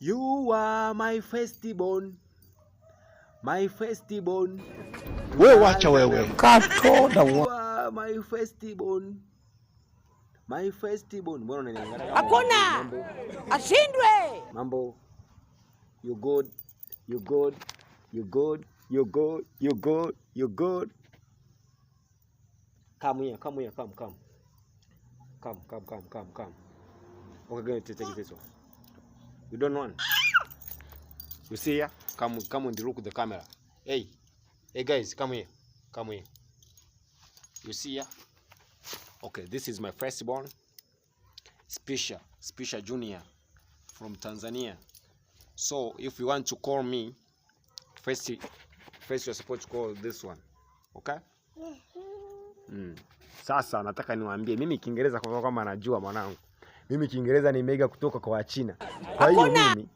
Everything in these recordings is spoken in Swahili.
You are my firstborn. My firstborn. Wewe wacha wewe. Katoda you are my firstborn. My firstborn. Mbona unaniangalia? Hakuna. Ashindwe. Mambo. You good. You good. You good. You good. You good. You good. Come here. Come here. Come. Come. Come. Come. Come. Come. Come. Okay, going to take this one. You don't want. You see here? Come and look at the camera. Hey guys, come here. Come here. You see here? Okay, this is my firstborn. Special Junior from Tanzania. So if you want to call me, first you're supposed to call this one. Okay? Sasa nataka niwaambie mimi Kiingereza kwa kama najua mwanangu. Mimi Kiingereza nimeiga kutoka kwa Wachina. Kwa hiyo mimi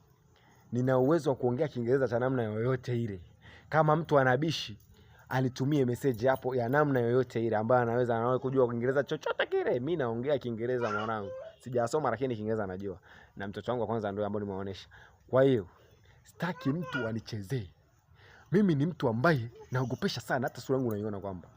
nina uwezo wa kuongea Kiingereza cha namna yoyote ile. Kama mtu anabishi anitumie message hapo ya namna yoyote ile ambayo anaweza kujua Kiingereza chochote kile. Mimi naongea Kiingereza mwanangu. Sijasoma lakini Kiingereza najua. Na mtoto wangu wa kwanza ndio ambaye nimeonyesha. Kwa hiyo sitaki mtu anichezee. Mimi ni mtu ambaye naogopesha sana, hata sura yangu unaiona kwamba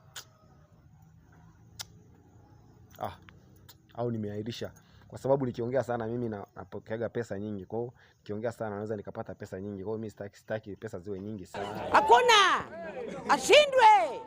au nimeahirisha kwa sababu nikiongea sana mimi napokeaga pesa nyingi. Kwa hiyo nikiongea sana naweza nikapata pesa nyingi. Kwa hiyo mimi sitaki pesa ziwe nyingi sana. Hakuna. Ashindwe.